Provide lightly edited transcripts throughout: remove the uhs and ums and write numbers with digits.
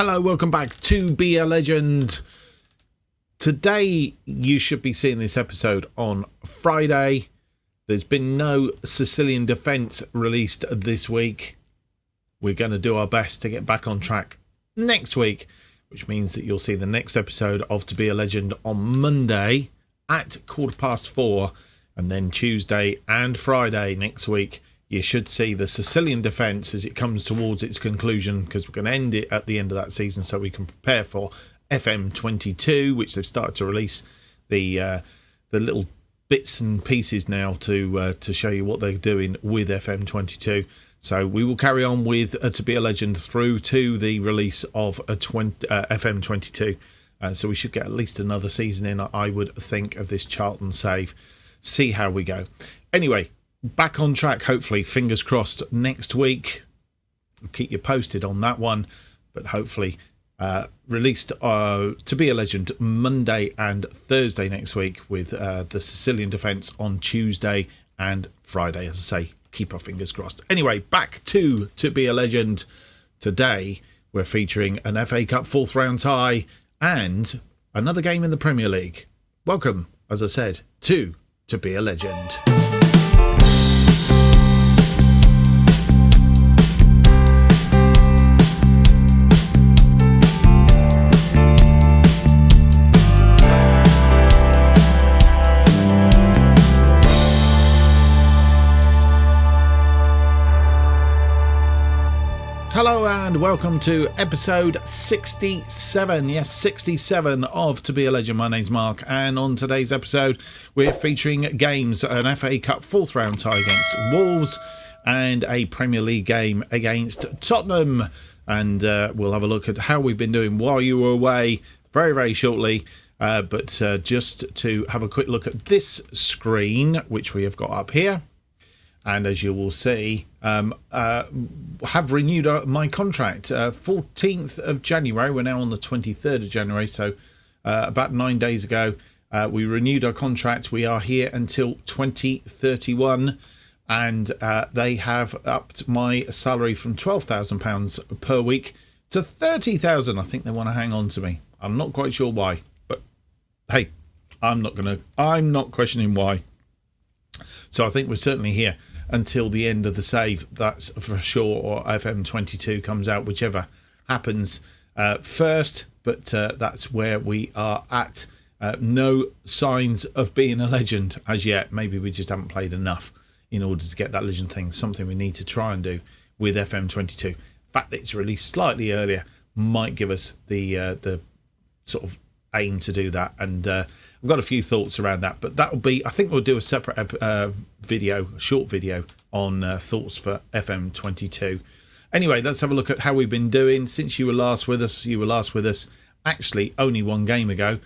Hello, welcome back to Be a Legend. Today, you should be seeing this episode on Friday. There's been no Sicilian defence released this week. We're going to do our best to get back on track next week, which means that you'll see the next episode of To Be a Legend on Monday at 4:15, and then Tuesday and Friday next week. You should see the Sicilian defence as it comes towards its conclusion, because we're going to end it at the end of that season so we can prepare for FM22, which they've started to release the little bits and pieces now to show you what they're doing with FM22. So we will carry on with To Be a Legend through to the release of FM22. So we should get at least another season in, I would think, of this Charlton save. See how we go. Anyway, back on track, hopefully, fingers crossed, next week. I'll keep you posted on that one, but hopefully released To Be a Legend Monday and Thursday next week, with the Sicilian defence on Tuesday and Friday. As I say, keep our fingers crossed. Anyway, back to Be a Legend. Today we're featuring an FA Cup fourth round tie and another game in the Premier League. Welcome, as I said, to Be a Legend. Hello and welcome to episode 67. Yes, 67 of To Be a Legend. My name's Mark, and on today's episode we're featuring games: an FA Cup fourth round tie against Wolves and a Premier League game against Tottenham. And we'll have a look at how we've been doing while you were away very, very shortly. But just to have a quick look at this screen, which we have got up here. And as you will see, have renewed my contract 14th of January. We're now on the 23rd of January, so about 9 days ago we renewed our contract. We are here until 2031, and they have upped my salary from £12,000 per week to £30,000. I think they want to hang on to me. I'm not quite sure why, but hey, I'm not questioning why. So I think we're certainly here until the end of the save, that's for sure, or FM22 comes out, whichever happens first. But that's where we are at. No signs of being a legend as yet. Maybe we just haven't played enough in order to get that legend thing. Something we need to try and do with FM22. The fact that it's released slightly earlier might give us the sort of aim to do that, and I've got a few thoughts around that, but that will be, I think we'll do a separate short video on thoughts for FM22. Anyway, let's have a look at how we've been doing since you were last with us. Actually, only one game ago.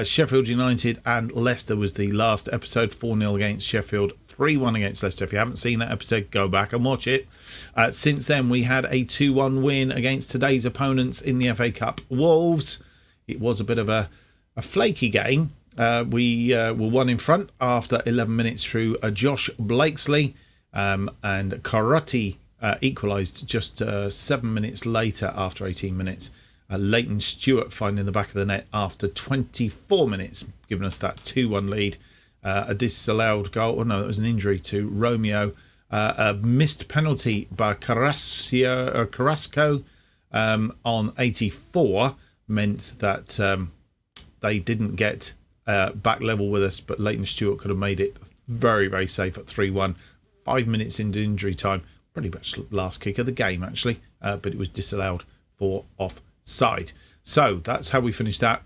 Sheffield United and Leicester was the last episode. 4-0 against Sheffield, 3-1 against Leicester. If you haven't seen that episode, go back and watch it. Since then, we had a 2-1 win against today's opponents in the FA Cup, Wolves. It was a bit of a flaky game. We were 1 in front after 11 minutes through Josh Blakesley, and Carotti equalised just 7 minutes later after 18 minutes. Leighton Stewart finding the back of the net after 24 minutes, giving us that 2-1 lead. A disallowed goal. Oh no, that was an injury to Romeo. A missed penalty by Carrasco on 84 meant that they didn't get back level with us, but Leighton Stewart could have made it very, very safe at 3-1. 5 minutes into injury time, pretty much last kick of the game actually, but it was disallowed for offside. So that's how we finished that.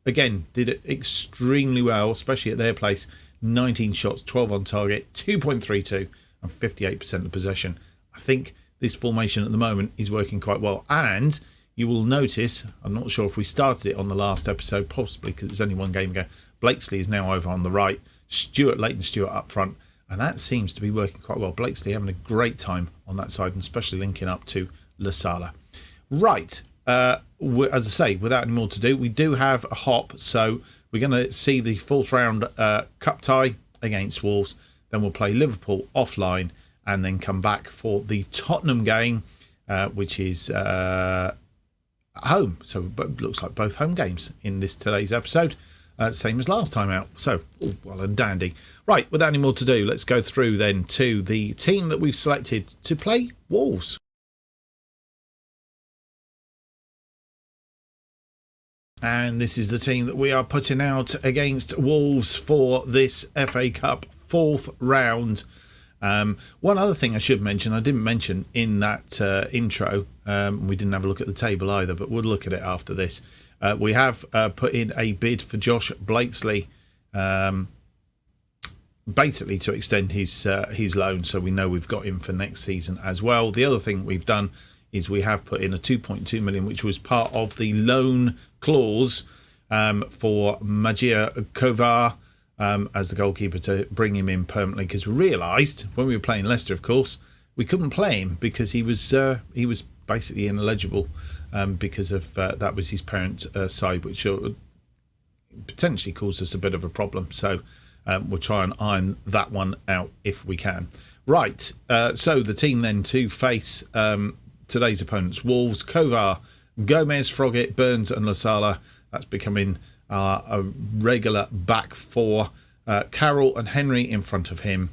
Again, did it extremely well, especially at their place. 19 shots, 12 on target, 2.32 and 58% of possession. I think this formation at the moment is working quite well, and you will notice, I'm not sure if we started it on the last episode, possibly because it's only one game ago, Blakesley is now over on the right, Leighton Stewart up front, and that seems to be working quite well. Blakesley having a great time on that side, and especially linking up to La Sala. Right, as I say, without any more to do, we do have a hop, so we're going to see the fourth round cup tie against Wolves, then we'll play Liverpool offline, and then come back for the Tottenham game, which is at home. So it looks like both home games in today's episode. Same as last time out. So, all well and dandy. Right, without any more to do, let's go through then to the team that we've selected to play Wolves. And this is the team that we are putting out against Wolves for this FA Cup 4th round. One other thing I should mention, I didn't mention in that intro, we didn't have a look at the table either, but we'll look at it after this. We have put in a bid for Josh Blakesley, basically to extend his loan, so we know we've got him for next season as well. The other thing we've done is we have put in a 2.2 million, which was part of the loan clause for Majir Kovar as the goalkeeper, to bring him in permanently, because we realised when we were playing Leicester, of course, we couldn't play him because he was basically ineligible because of that was his parents' side, which potentially caused us a bit of a problem. So we'll try and iron that one out if we can. Right, so the team then to face today's opponents: Wolves, Kovar, Gomez, Froggatt, Burns and Lasala. That's becoming a regular back four. Carroll and Henry in front of them,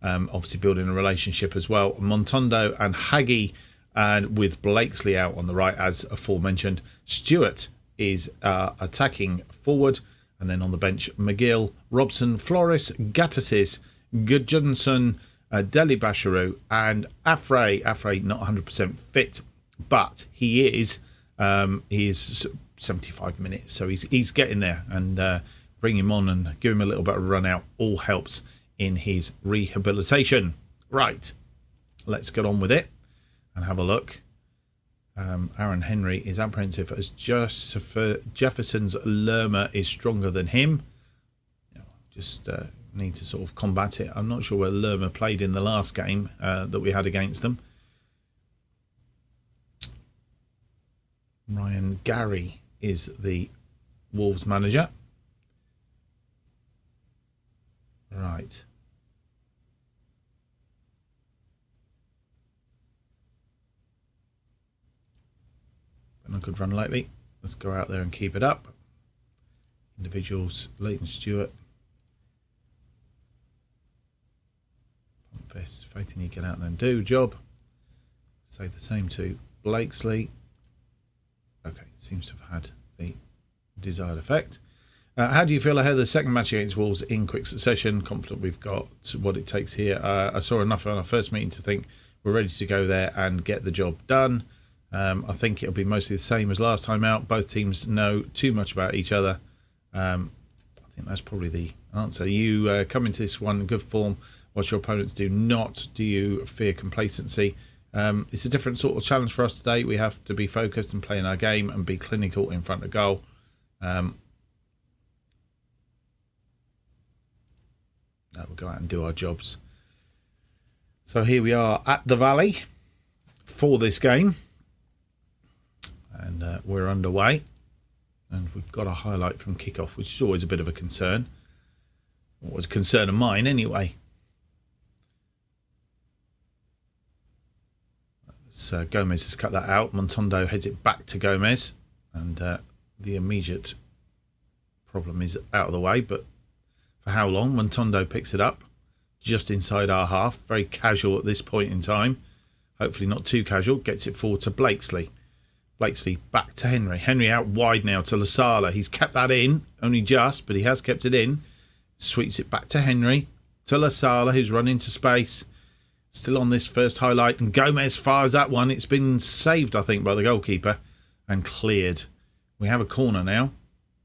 obviously building a relationship as well. Montondo and Haggy, and with Blakesley out on the right as aforementioned. Stewart is attacking forward, and then on the bench McGill, Robson, Flores, Gattasis, Gudjonsson, Deli Basharu and Afray. Afray not 100% fit, but he is 75 minutes, so he's getting there, and bring him on and give him a little bit of run out all helps in his rehabilitation. Right, let's get on with it and have a look. Aaron Henry is apprehensive as Jefferson's Lerma is stronger than him. Just need to sort of combat it. I'm not sure where Lerma played in the last game that we had against them. Ryan Gary is the Wolves manager. Right. Been a good run lately. Let's go out there and keep it up. Individuals: Leighton Stewart. Best faith in you, get out there and do a job. Say the same to Blakesley. Okay, seems to have had the desired effect. How do you feel ahead of the second match against Wolves in quick succession? Confident we've got what it takes here. I saw enough on our first meeting to think we're ready to go there and get the job done. I think it'll be mostly the same as last time out. Both teams know too much about each other. I think that's probably the answer. You come into this one in good form, whilst your opponents do not. Do you fear complacency? It's a different sort of challenge for us today. We have to be focused and playing our game and be clinical in front of goal. We'll go out and do our jobs. So here we are at the Valley for this game, and we're underway, and we've got a highlight from kickoff, which is always a bit of a concern. What was a concern of mine anyway. So Gomez has cut that out. Montondo heads it back to Gomez, and the immediate problem is out of the way, but for how long? Montondo picks it up just inside our half, very casual at this point in time, hopefully not too casual. Gets it forward to Blakesley. Blakesley back to Henry. Henry out wide now to Lasala. He's kept that in, only just, but he has kept it in. Sweeps it back to Henry, to Lasala, who's run into space. Still on this first highlight, and Gomez fires that one. It's been saved, I think, by the goalkeeper and cleared. We have a corner now.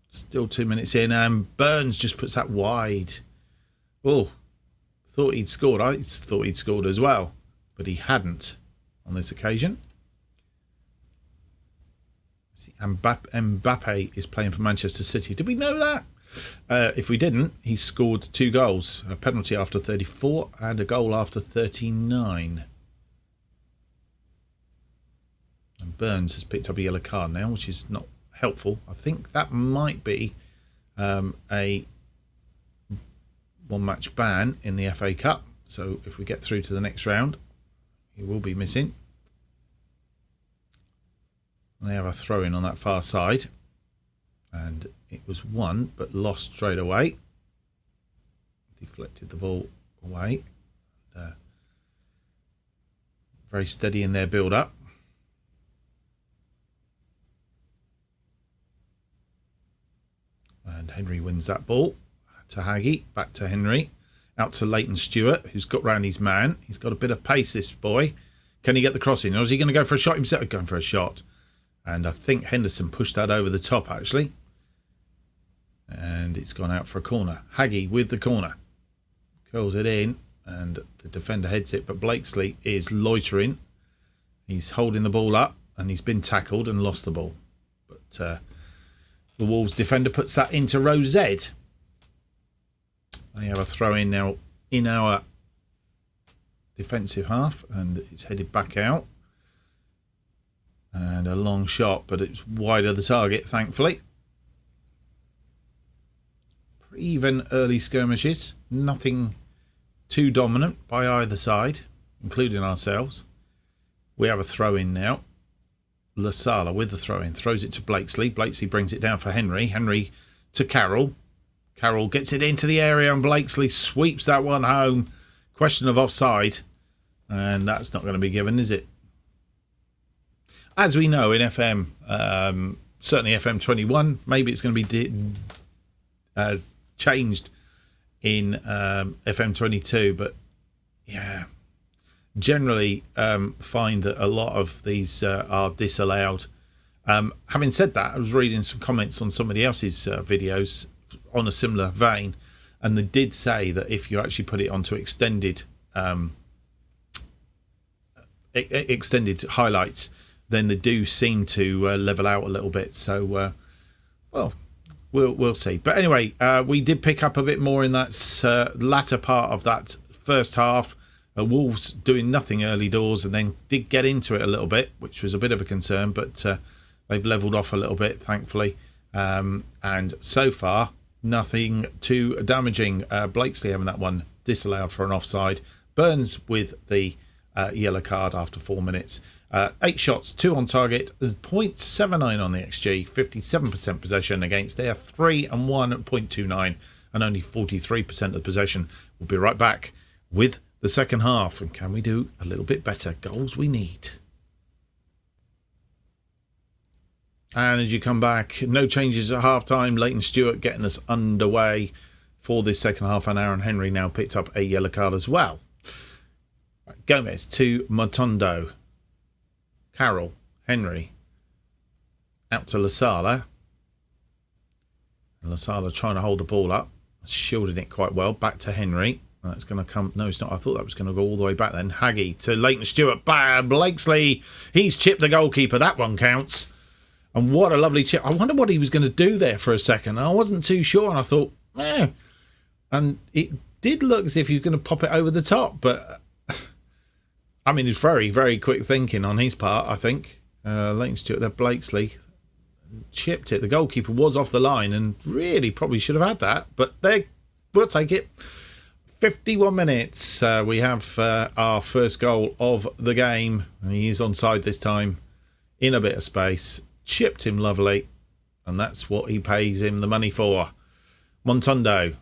Still 2 minutes in, and Burns just puts that wide. Oh, thought he'd scored. I thought he'd scored as well, but he hadn't on this occasion. Mbappe is playing for Manchester City. Did we know that? If we didn't, he scored 2 goals. A penalty after 34 and a goal after 39. And Burns has picked up a yellow card now, which is not helpful. I think that might be a one-match ban in the FA Cup. So if we get through to the next round, he will be missing. They have a throw in on that far side. And it was won, but lost straight away. Deflected the ball away. Very steady in their build-up. And Henry wins that ball to Haggy. Back to Henry. Out to Leighton Stewart, who's got round his man. He's got a bit of pace, this boy. Can he get the crossing? Or is he going to go for a shot himself? Going for a shot. And I think Henderson pushed that over the top, actually. And it's gone out for a corner. Haggy with the corner. Curls it in. And the defender heads it. But Blakesley is loitering. He's holding the ball up. And he's been tackled and lost the ball. But the Wolves defender puts that into row Z. They have a throw in now in our defensive half. And it's headed back out. And a long shot. But it's wide of the target, thankfully. Even early skirmishes. Nothing too dominant by either side, including ourselves. We have a throw in now. Lasala with the throw in. Throws it to Blakesley. Blakesley brings it down for Henry. Henry to Carroll. Carroll gets it into the area and Blakesley sweeps that one home. Question of offside. And that's not going to be given, is it? As we know in FM, certainly FM21, maybe it's going to be changed in FM22, but yeah, generally find that a lot of these are disallowed. Having said that, I was reading some comments on somebody else's videos on a similar vein, and they did say that if you actually put it onto extended highlights, then they do seem to level out a little bit. So, well, we'll see. But anyway, we did pick up a bit more in that latter part of that first half. Wolves doing nothing early doors, and then did get into it a little bit, which was a bit of a concern. But they've levelled off a little bit, thankfully. And so far, nothing too damaging. Blakesley having that one disallowed for an offside. Burns with the yellow card after 4 minutes. 8 shots, 2 on target, 0.79 on the XG, 57% possession against their 3 and 1.29, and only 43% of the possession. We'll be right back with the second half, and can we do a little bit better? Goals we need. And as you come back, no changes at half time. Leighton Stewart getting us underway for this second half, and Aaron Henry now picked up a yellow card as well. Gomez to Motondo. Carroll, Henry, out to Lasala. And Lasala trying to hold the ball up, shielding it quite well. Back to Henry. That's going to come. No, it's not. I thought that was going to go all the way back then. Haggy to Leighton Stewart. Bam! Blakesley. He's chipped the goalkeeper. That one counts. And what a lovely chip. I wonder what he was going to do there for a second. I wasn't too sure. And I thought, eh. And it did look as if he was going to pop it over the top. But I mean, it's very, very quick thinking on his part, I think. Leighton Stewart there, Blakesley chipped it. The goalkeeper was off the line and really probably should have had that. But we'll take it. 51 minutes. We have our first goal of the game. And he is onside this time. In a bit of space. Chipped him lovely. And that's what he pays him the money for. Montondo.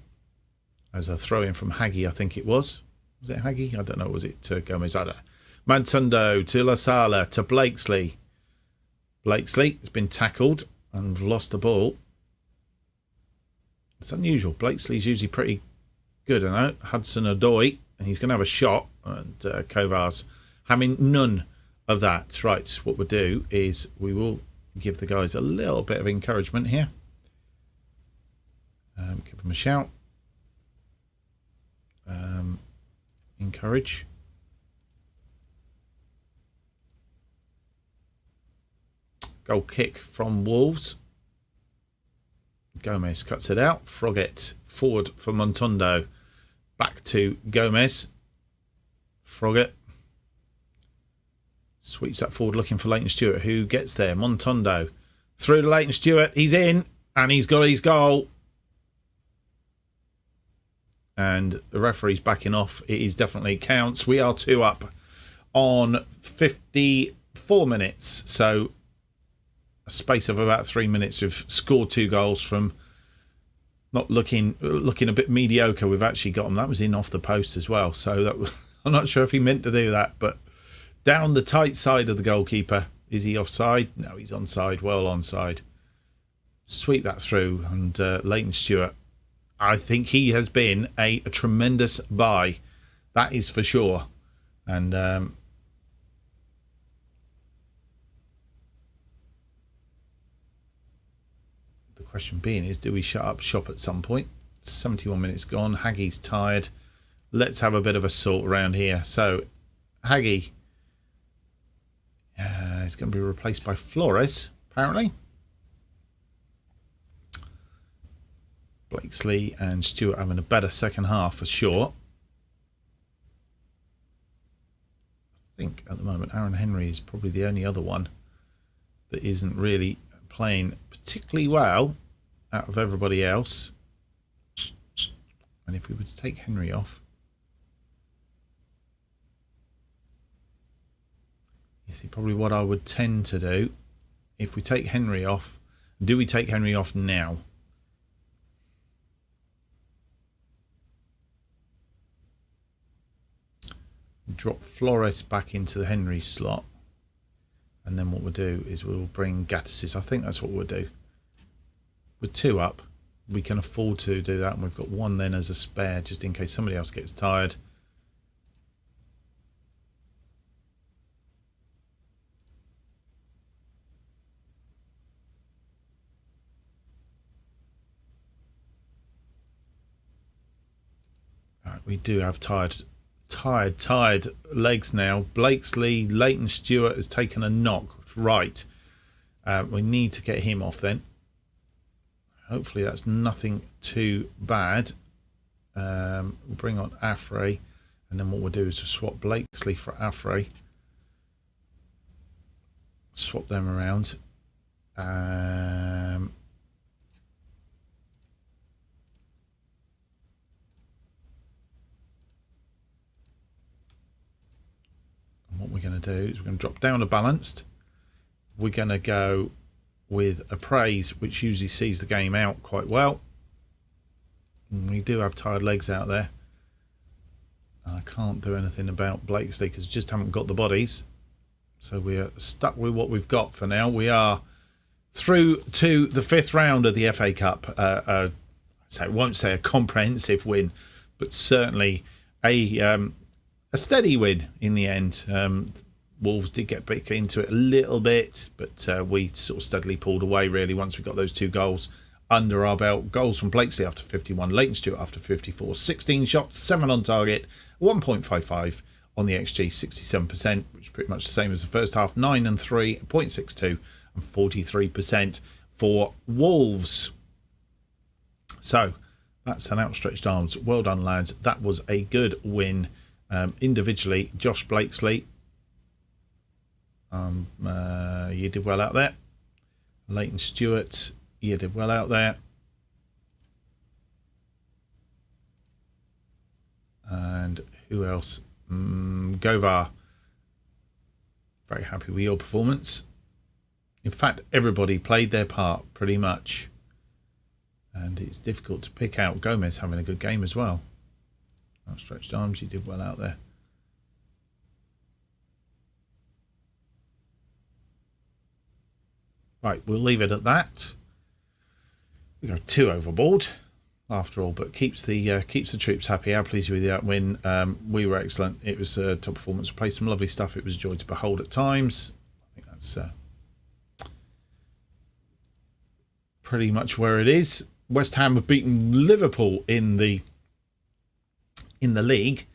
As a throw in from Haggy, I think it was. Was it Haggy? I don't know. Was it Gomez? I don't know. Mantundo to Lasala to Blakesley. Blakesley has been tackled and lost the ball. It's unusual. Blakesley's usually pretty good. I know. Hudson-Odoi, and he's going to have a shot. And Kovar's having none of that. Right, what we'll do is we will give the guys a little bit of encouragement here. Give them a shout. Encourage. Goal kick from Wolves. Gomez cuts it out. Froggatt forward for Montondo. Back to Gomez. Froggatt sweeps that forward looking for Leighton Stewart, who gets there. Montondo through to Leighton Stewart. He's in and he's got his goal. And the referee's backing off. It is definitely counts. We are 2 up on 54 minutes. So a space of about 3 minutes, we've scored 2 goals from not looking a bit mediocre. We've actually got them. That was in off the post as well. So that was, I'm not sure if he meant to do that, but down the tight side of the goalkeeper. Is he offside? No, he's onside. Well onside. Sweep that through, and Leighton Stewart, I think he has been a tremendous buy. That is for sure. And the question being is, do we shut up shop at some point? 71 minutes gone. Haggie's tired. Let's have a bit of a sort around here. So, Haggie is going to be replaced by Flores, apparently. Blakesley and Stewart having a better second half for sure. I think at the moment Aaron Henry is probably the only other one that isn't really playing particularly well out of everybody else. And if we were to take Henry off, you see probably what I would tend to do if we take Henry off. Do we take Henry off now? Drop Flores back into the Henry slot, and then what we'll do is we'll bring Gattis. I think that's what we'll do. With 2 up, we can afford to do that, and we've got 1 then as a spare just in case somebody else gets tired. Right, we do have tired legs now. Blakesley, Leighton Stewart has taken a knock. Right. We need to get him off then. Hopefully that's nothing too bad. We'll bring on Afray, and then what we'll do is to swap Blakesley for Afray. Swap them around. What we're going to do is we're going to drop down to balanced. We're going to go with Appraise, which usually sees the game out quite well. And we do have tired legs out there. I can't do anything about Blakesley because we just haven't got the bodies. So we're stuck with what we've got for now. We are through to the 5th round of the FA Cup. So I won't say a comprehensive win, but certainly a steady win in the end. Wolves did get back into it a little bit, but we sort of steadily pulled away really once we got those 2 goals under our belt. Goals from Blakesley after 51, Leighton Stewart after 54, 16 shots, 7 on target, 1.55 on the XG, 67%, which is pretty much the same as the first half, 9 and 3, 0.62 and 43% for Wolves. So that's an outstretched arms. Well done, lads. That was a good win. Individually, Josh Blakesley, you did well out there. Leighton Stewart, you did well out there. And who else? Govar, very happy with your performance. In fact, everybody played their part pretty much, and it's difficult to pick out. Gomez having a good game as well. Outstretched arms, you did well out there. Right, we'll leave it at that. We go 2 overboard after all, but keeps the troops happy. How pleased with that win. We were excellent. It was a top performance. We played some lovely stuff. It was a joy to behold at times. I think that's pretty much where it is. West Ham have beaten Liverpool in the league,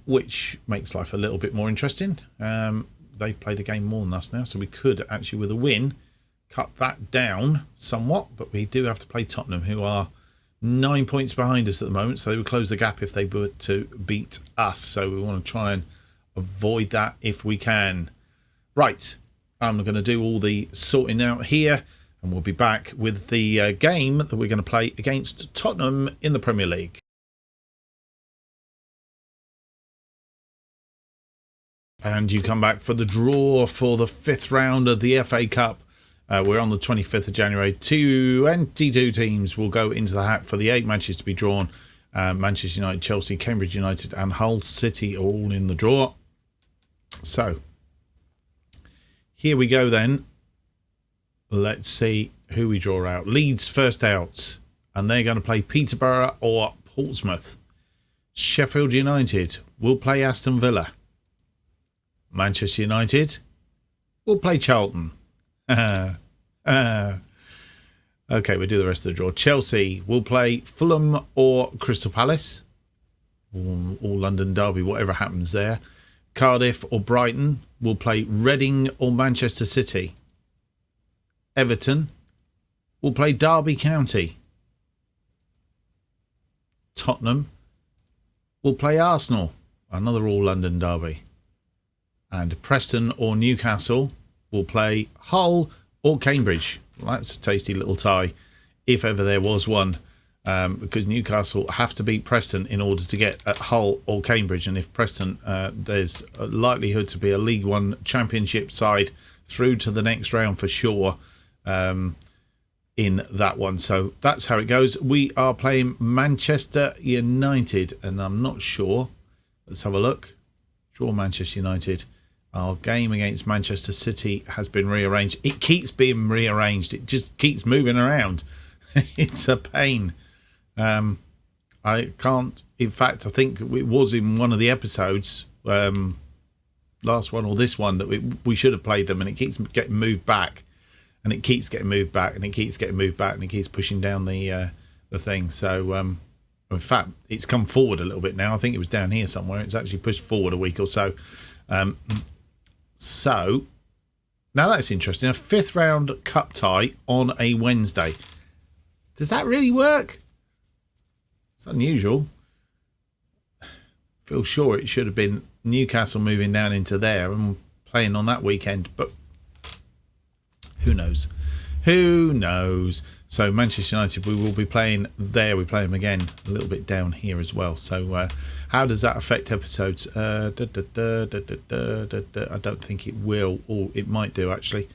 which makes life a little bit more interesting. They've played a game more than us now, so we could actually, with a win, cut that down somewhat, but we do have to play Tottenham, who are 9 points behind us at the moment, so they would close the gap if they were to beat us. So we want to try and avoid that if we can. Right, I'm going to do all the sorting out here, and we'll be back with the game that we're going to play against Tottenham in the Premier League. And you come back for the draw for the 5th round of the FA Cup We're on the 25th of January. 22 teams will go into the hat for the 8 matches to be drawn. Manchester United, Chelsea, Cambridge United and Hull City are all in the draw. So, here we go then. Let's see who we draw out. Leeds first out. And they're going to play Peterborough or Portsmouth. Sheffield United will play Aston Villa. Manchester United will play Charlton. Okay, we'll do the rest of the draw. Chelsea will play Fulham or Crystal Palace. Or London Derby, whatever happens there. Cardiff or Brighton will play Reading or Manchester City. Everton will play Derby County. Tottenham will play Arsenal, another all-London derby. And Preston or Newcastle will play Hull or Cambridge. Well, that's a tasty little tie, if ever there was one, because Newcastle have to beat Preston in order to get at Hull or Cambridge. And if Preston, there's a likelihood to be a League One Championship side through to the next round for sure. In that one. So that's how it goes. We are playing Manchester United, and I'm not sure. Let's have a look. Draw Manchester United. Our game against Manchester City has been rearranged. It keeps being rearranged. It just keeps moving around. It's a pain. I can't. In fact, I think it was in one of the episodes, last one or this one, that we should have played them, and it keeps getting moved back. And it keeps getting moved back, and it keeps getting moved back, and it keeps pushing down the thing. So, in fact, it's come forward a little bit now. I think it was down here somewhere. It's actually pushed forward a week or so. So, now that's interesting. A 5th round cup tie on a Wednesday. Does that really work? It's unusual. Feel sure it should have been Newcastle moving down into there and playing on that weekend, but who knows? Who knows? So Manchester United, we will be playing there. We play them again a little bit down here as well. So how does that affect episodes? I don't think it will, or it might do actually.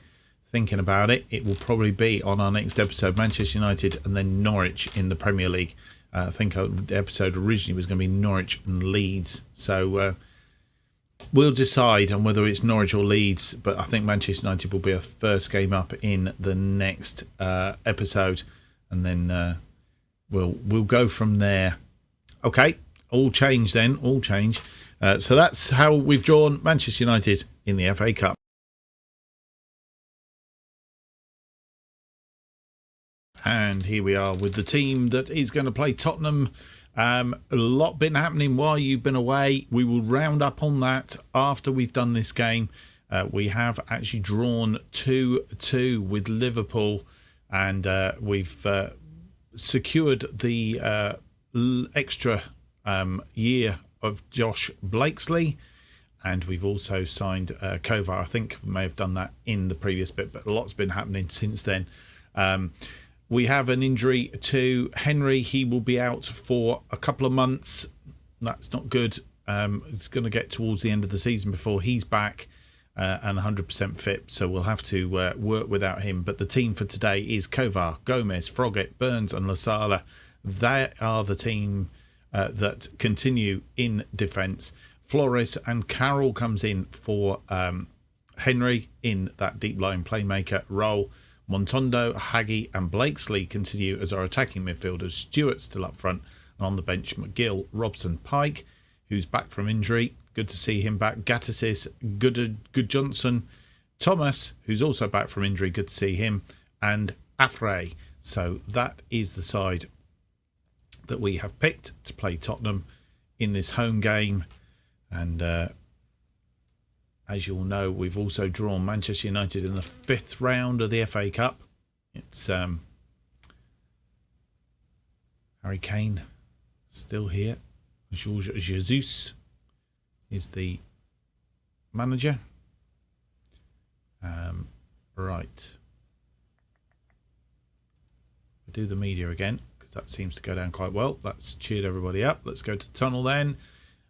Thinking about it, it will probably be on our next episode, Manchester United and then Norwich in the Premier League. I think the episode originally was going to be Norwich and Leeds. So we'll decide on whether it's Norwich or Leeds, but I think Manchester United will be our first game up in the next episode, and then we'll go from there. Okay, all change then, all change. So that's how we've drawn Manchester United in the FA Cup. And here we are with the team that is going to play Tottenham. A lot been happening while you've been away. We will round up on that after we've done this game. We have actually drawn 2-2 with Liverpool, and we've secured the extra year of Josh Blakesley, and we've also signed Kovar. I think we may have done that in the previous bit, but a lot's been happening since then. We have an injury to Henry. He will be out for a couple of months. That's not good. It's going to get towards the end of the season before he's back and 100% fit. So we'll have to work without him. But the team for today is Kovar, Gomez, Froggatt, Burns and Lasala. They are the team that continue in defence. Flores and Carroll comes in for Henry in that deep-lying playmaker role. Montondo, Haggy and Blakesley continue as our attacking midfielders. Stewart's still up front, and on the bench McGill, Robson, Pike, who's back from injury. Good to see him back. Gattisis, Good Johnson, Thomas, who's also back from injury. Good to see him, and Afray. So that is the side that we have picked to play Tottenham in this home game. And as you'll know, we've also drawn Manchester United in the 5th round of the FA Cup. It's Harry Kane still here. Jorge Jesus is the manager. Right. We'll do the media again, because that seems to go down quite well. That's cheered everybody up. Let's go to the tunnel then.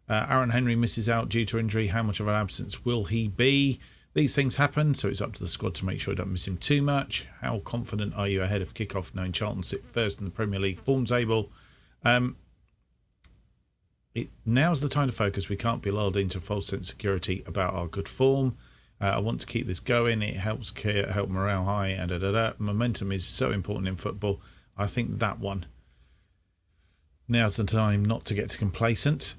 Aaron Henry misses out due to injury. How much of an absence will he be? these things happen, so it's up to the squad to make sure I don't miss him too much. How confident are you ahead of kickoff, knowing Charlton sit first in the Premier League form table? Now's the time to focus. We can't be lulled into a false sense of security about our good form. I want to keep this going. It helps help morale high. And momentum is so important in football. I think that one. Now's the time not to get too complacent.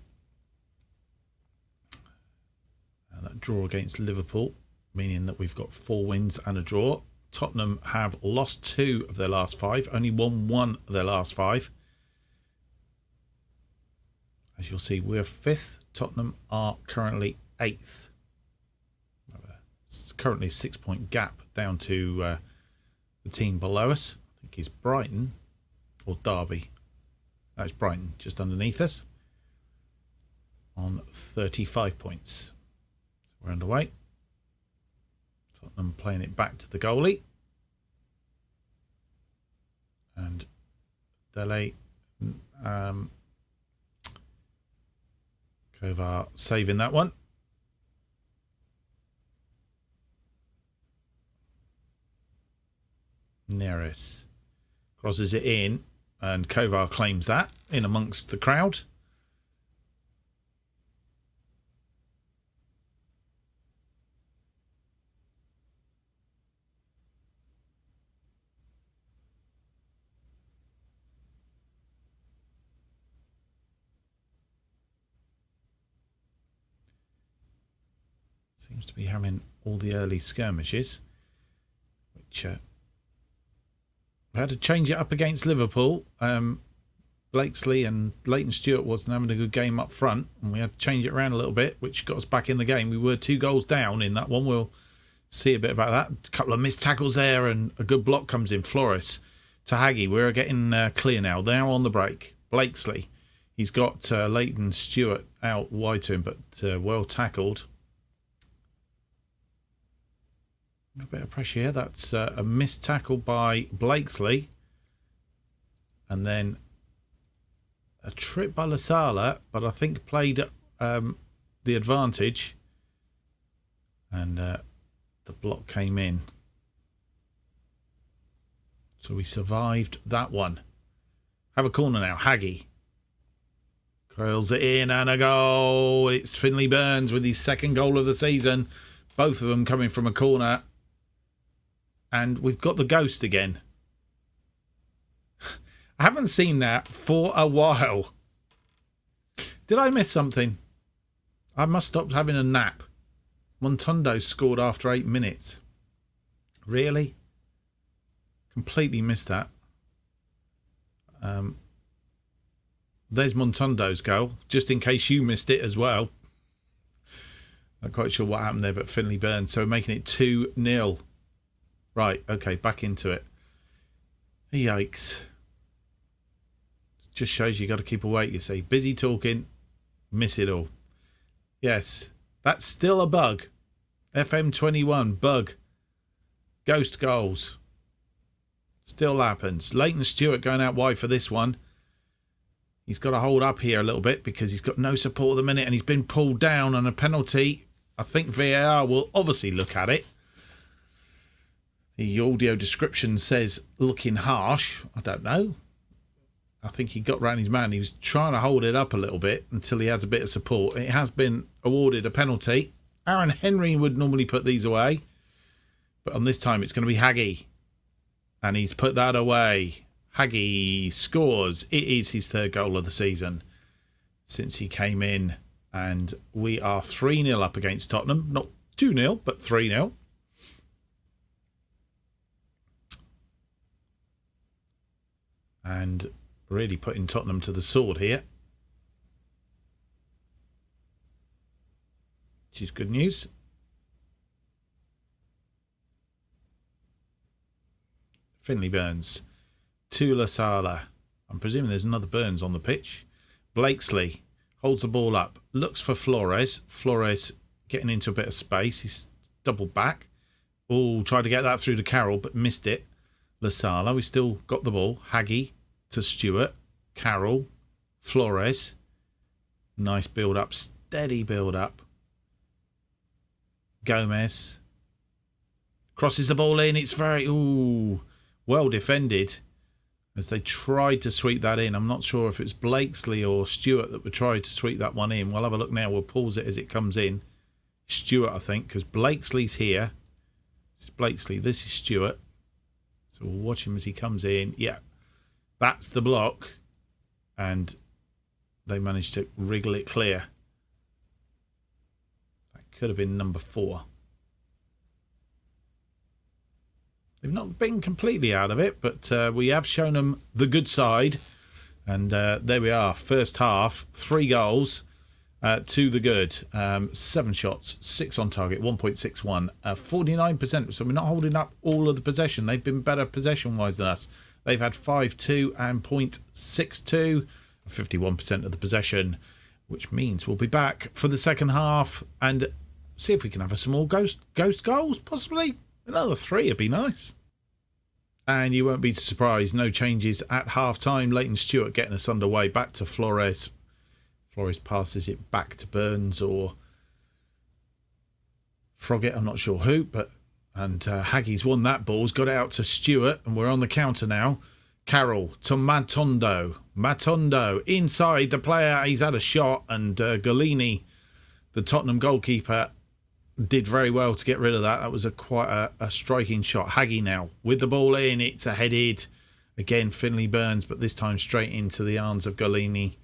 That draw against Liverpool, meaning that we've got 4 wins and a draw. Tottenham have lost 2 of their last 5, only won 1 of their last 5. As you'll see, we're 5th. Tottenham are currently 8th. It's currently a 6-point gap down to the team below us. I think it's Brighton or Derby. That's Brighton, just underneath us, on 35 points. So we're underway. Tottenham playing it back to the goalie. And Dele, Kovar saving that one. Neres crosses it in, and Kovar claims that in amongst the crowd. Seems to be having all the early skirmishes, which we had to change it up against Liverpool. Blakesley and Leighton Stewart wasn't having a good game up front, and we had to change it around a little bit, which got us back in the game. We were 2 goals down in that one. We'll see a bit about that. A couple of missed tackles there, and a good block comes in. Flores to Haggy. We're getting clear now. They're on the break. Blakesley. He's got Leighton Stewart out wide to him, but well tackled. A bit of pressure here. That's a missed tackle by Blakesley. And then a trip by Lasala, but I think played the advantage. And the block came in. So we survived that one. Have a corner now. Haggy curls it in and a goal. It's Finley Burns with his 2nd goal of the season. Both of them coming from a corner. And we've got the ghost again. I haven't seen that for a while. Did I miss something? I must stop having a nap. Montondo scored after 8 minutes. Really? Completely missed that. There's Montondo's goal, just in case you missed it as well. Not quite sure what happened there, but Finley Burns. So we're making it 2-0. Right, okay, back into it. Yikes. Just shows you got to keep awake, you see. Busy talking, miss it all. Yes, that's still a bug. FM21, bug. Ghost goals. Still happens. Leighton Stewart going out wide for this one. He's got to hold up here a little bit because he's got no support at the minute and he's been pulled down on a penalty. I think VAR will obviously look at it. The audio description says looking harsh. I don't know. I think he got round his man. He was trying to hold it up a little bit until he had a bit of support. It has been awarded a penalty. Aaron Henry would normally put these away. But on this time, it's going to be Haggy. And he's put that away. Haggy scores. It is his 3rd goal of the season since he came in. And we are 3-0 up against Tottenham. Not 2-0, but 3-0. And really putting Tottenham to the sword here. Which is good news. Finley Burns. To Lasala. I'm presuming there's another Burns on the pitch. Blakesley holds the ball up. Looks for Flores. Flores getting into a bit of space. He's doubled back. Oh, tried to get that through to Carroll, but missed it. Lasala. We still got the ball. Haggy to Stewart. Carroll. Flores. Nice build up. Steady build up. Gomez. Crosses the ball in. It's very well defended as they tried to sweep that in. I'm not sure if it's Blakesley or Stewart that were trying to sweep that one in. We'll have a look now. We'll pause it as it comes in. Stewart, I think, because Blakesley's here. This is Blakesley. This is Stewart. So we'll watch him as he comes in. Yeah, that's the block. And they managed to wriggle it clear. That could have been number 4. They've not been completely out of it, but we have shown them the good side. And there we are. First half, 3 goals to the good. 7 shots, 6 on target, 1.61, 49%. So we're not holding up all of the possession. They've been better possession-wise than us. They've had 5-2 and 0.62, 51% of the possession, which means we'll be back for the second half and see if we can have some more ghost goals, possibly. Another 3 would be nice. And you won't be surprised, no changes at half-time. Leighton Stewart getting us underway. Back to Flores. Flores passes it back to Burns or Froggatt, I'm not sure who, and Haggie's won that ball. He's got it out to Stewart, and we're on the counter now. Carroll to Matondo. Matondo inside the player. He's had a shot, and Golini, the Tottenham goalkeeper, did very well to get rid of that. That was quite a striking shot. Haggie now with the ball in. It's a headed. Again, Finley Burns, but this time straight into the arms of Golini.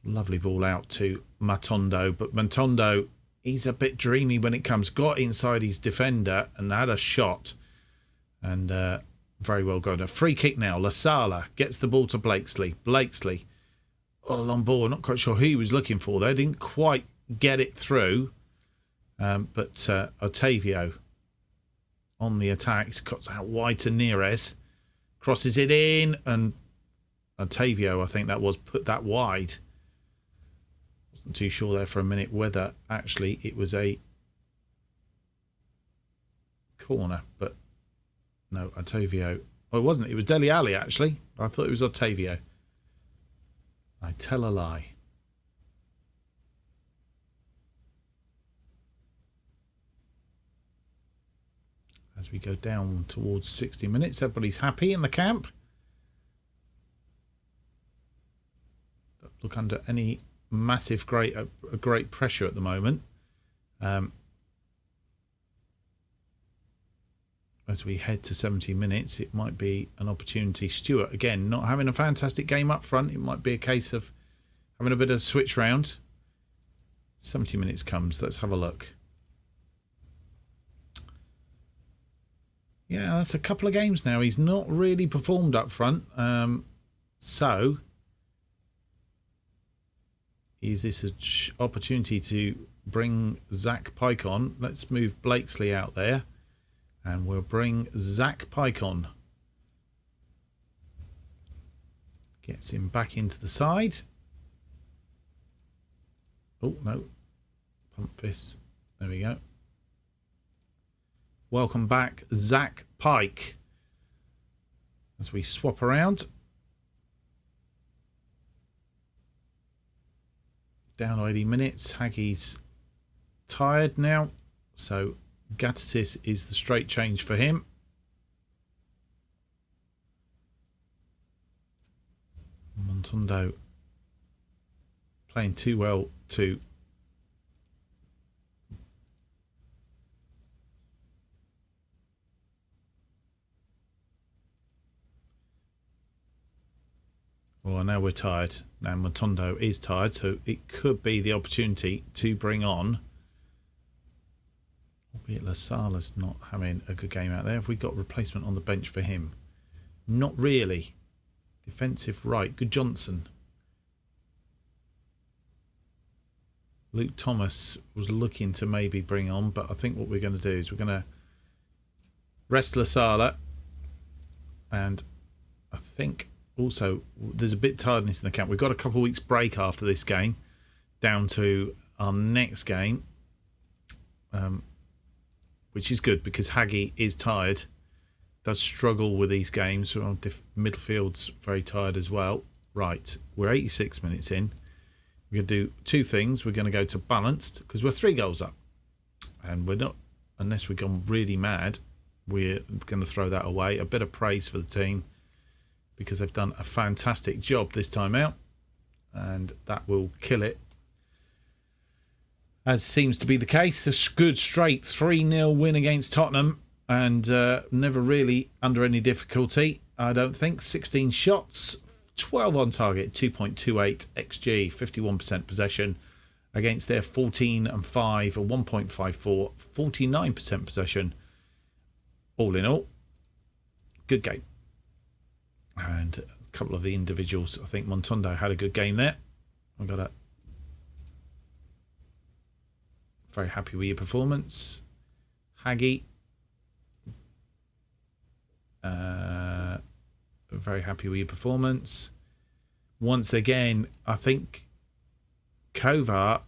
Lovely ball out to Matondo. But Matondo, he's a bit dreamy when it comes. Got inside his defender and had a shot. And very well gone. A free kick now. La Sala gets the ball to Blakesley. Blakesley. All on ball, not quite sure who he was looking for there. Didn't quite get it through. But Otavio on the attack. He's cuts out wide to Neres. Crosses it in. And Otavio, I think that was, put that wide. Wasn't too sure there for a minute whether actually it was a corner. But no, Otavio. Oh, it wasn't. It was Dele Alli, actually. I thought it was Otavio. I tell a lie. As we go down towards 60 minutes, everybody's happy in the camp. Don't look under any massive great pressure at the moment. As we head to 70 minutes, it might be an opportunity. Stewart, again, not having a fantastic game up front. It might be a case of having a bit of a switch round. 70 minutes comes. Let's have a look. Yeah, that's a couple of games now. He's not really performed up front. So, is this an opportunity to bring Zach Pike on? Let's move Blakesley out there. And we'll bring Zach Pike on. Gets him back into the side. Oh, no. Pump fist. There we go. Welcome back, Zach Pike. As we swap around. Down 80 minutes. Haggie's tired now. So Gattis is the straight change for him. Montondo playing too well to well, now we're tired. Now Montondo is tired, so it could be the opportunity to bring on, albeit La Sala's not having a good game out there. Have we got replacement on the bench for him? Not really. Defensive right. Good Johnson. Luke Thomas was looking to maybe bring on, but I think what we're going to do is we're going to rest La Sala. And I think also there's a bit of tiredness in the camp. We've got a couple of weeks break after this game, down to our next game, which is good because Haggie is tired. Does struggle with these games. Midfield's very tired as well. Right, we're 86 minutes in. We're going to do two things. We're going to go to balanced because we're 3 goals up. and we're not, unless we've gone really mad, we're going to throw that away. A bit of praise for the team because they've done a fantastic job this time out, and that will kill it, as seems to be the case. A good straight 3-0 win against Tottenham, and never really under any difficulty, I don't think. 16 shots, 12 on target, 2.28 XG, 51% possession against their 14 and 5, a 1.54, 49% possession. All in all, good game. And a couple of the individuals, I think Montondo had a good game there. I got a very happy with your performance. Haggy, very happy with your performance. Once again, I think Kovar,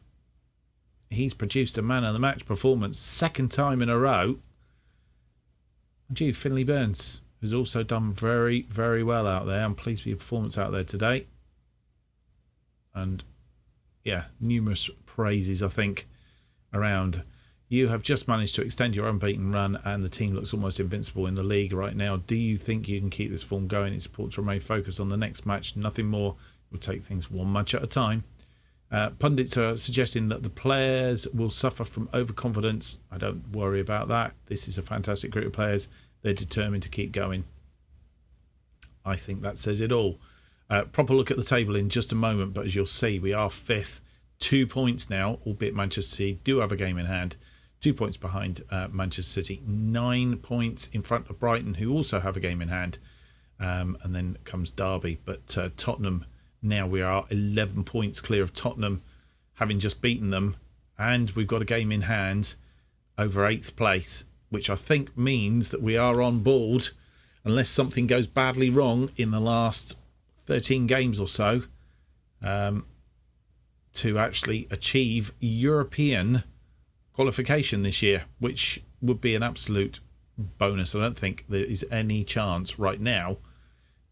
he's produced a man of the match performance, second time in a row. Gee, Finley Burns has also done very, very well out there. I'm pleased with your performance out there today. And yeah, numerous praises, I think, around. You have just managed to extend your unbeaten run, and the team looks almost invincible in the league right now. Do you think you can keep this form going? It's important to remain focused on the next match. Nothing more. We'll take things one match at a time. Pundits are suggesting that the players will suffer from overconfidence. I don't worry about that. This is a fantastic group of players. They're determined to keep going. I think that says it all. Proper look at the table in just a moment, but as you'll see, we are fifth. 2 points now, albeit Manchester City do have a game in hand. 2 points behind Manchester City. 9 points in front of Brighton, who also have a game in hand. And then comes Derby. But Tottenham, now we are 11 points clear of Tottenham, having just beaten them. And we've got a game in hand over 8th place, which I think means that we are on board, unless something goes badly wrong in the last 13 games or so, to actually achieve European qualification this year, which would be an absolute bonus. I don't think there is any chance right now,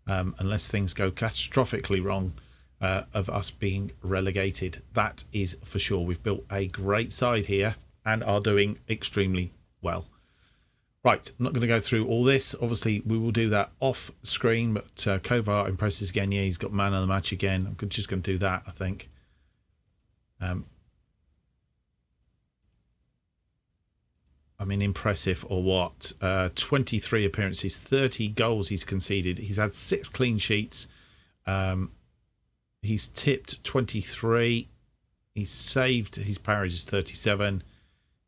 unless things go catastrophically wrong, of us being relegated. That is for sure. We've built a great side here and are doing extremely well. Right, I'm not going to go through all this. Obviously, we will do that off screen, but Kovar impresses again. Yeah, he's got man of the match again. I'm just going to do that, I think. I mean, impressive or what? 23 appearances, 30 goals he's conceded. He's had 6 clean sheets. He's tipped 23. He's saved, his parries is 37.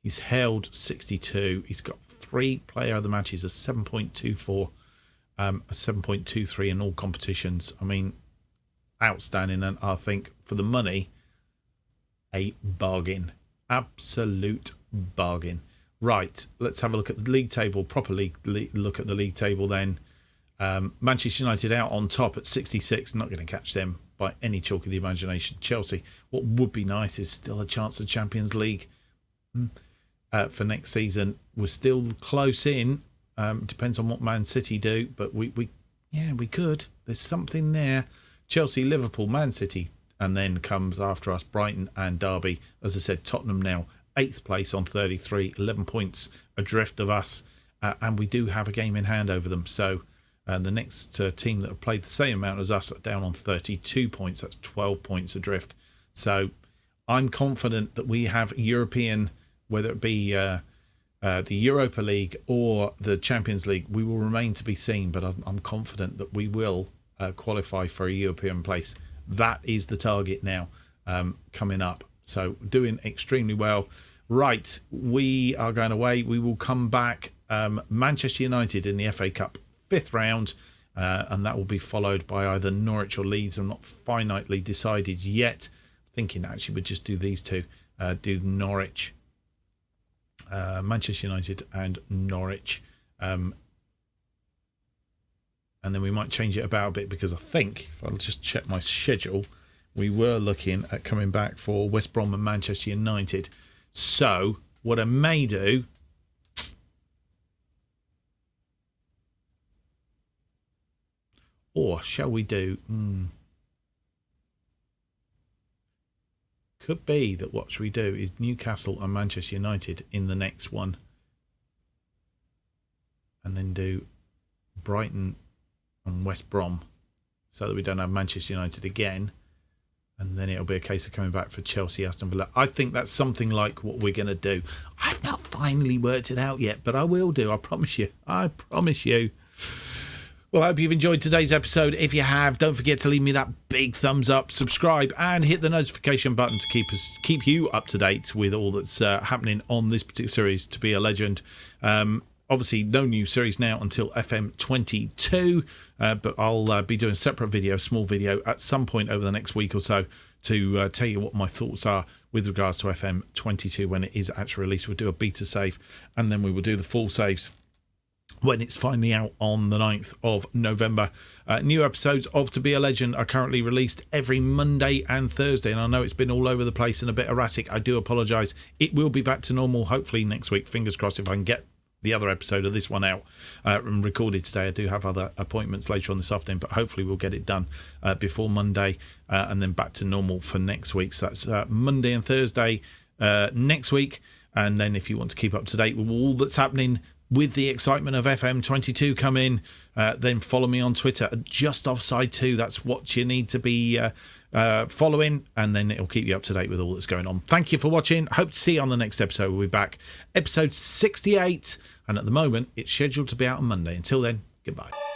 He's held 62. He's got 3 player of the matches, a 7.24, a 7.23 in all competitions. I mean, outstanding, and I think for the money, a bargain. Absolute bargain. Right, let's have a look at the league table, properly look at the league table then. Manchester United out on top at 66, not going to catch them by any chalk of the imagination. Chelsea, what would be nice is still a chance of Champions League for next season. We're still close in, depends on what Man City do, but we could. There's something there. Chelsea, Liverpool, Man City, and then comes after us Brighton and Derby. As I said, Tottenham now 8th place on 33, 11 points adrift of us, and we do have a game in hand over them. So the next team that have played the same amount as us are down on 32 points. That's 12 points adrift. So I'm confident that we have European, whether it be the Europa League or the Champions League, we will remain to be seen, but I'm confident that we will qualify for a European place. That is the target now, coming up. So doing extremely well. Right, we are going away. We will come back. Manchester United in the FA Cup 5th round, and that will be followed by either Norwich or Leeds. I'm not finitely decided yet. Thinking actually we'd just do these two. Do Norwich, Manchester United and Norwich. And then we might change it about a bit, because I think, if I'll just check my schedule, we were looking at coming back for West Brom and Manchester United. So what I may do, or shall we do, could be that what we do is Newcastle and Manchester United in the next one, and then do Brighton and West Brom, so that we don't have Manchester United again, and then it'll be a case of coming back for Chelsea, Aston Villa. I think that's something like what we're going to do. I've not finally worked it out yet, but I will do. I promise you. I promise you. Well, I hope you've enjoyed today's episode. If you have, don't forget to leave me that big thumbs up, subscribe, and hit the notification button to keep you up to date with all that's happening on this particular series, To Be a Legend. Obviously, no new series now until FM22, but I'll be doing a separate video, a small video, at some point over the next week or so to tell you what my thoughts are with regards to FM22 when it is actually released. We'll do a beta save, and then we will do the full saves when it's finally out on the 9th of November. New episodes of To Be a Legend are currently released every Monday and Thursday, and I know it's been all over the place and a bit erratic. I do apologise. It will be back to normal, hopefully next week. Fingers crossed, if I can get the other episode of this one out and recorded today. I do have other appointments later on this afternoon, but hopefully we'll get it done before Monday, and then back to normal for next week. So that's Monday and Thursday next week. And then if you want to keep up to date with all that's happening with the excitement of FM22 come in, then follow me on Twitter at JustOffside2. That's what you need to be following, and then it'll keep you up to date with all that's going on. Thank you for watching. Hope to see you on the next episode. We'll be back, episode 68, and at the moment it's scheduled to be out on Monday. Until then, goodbye.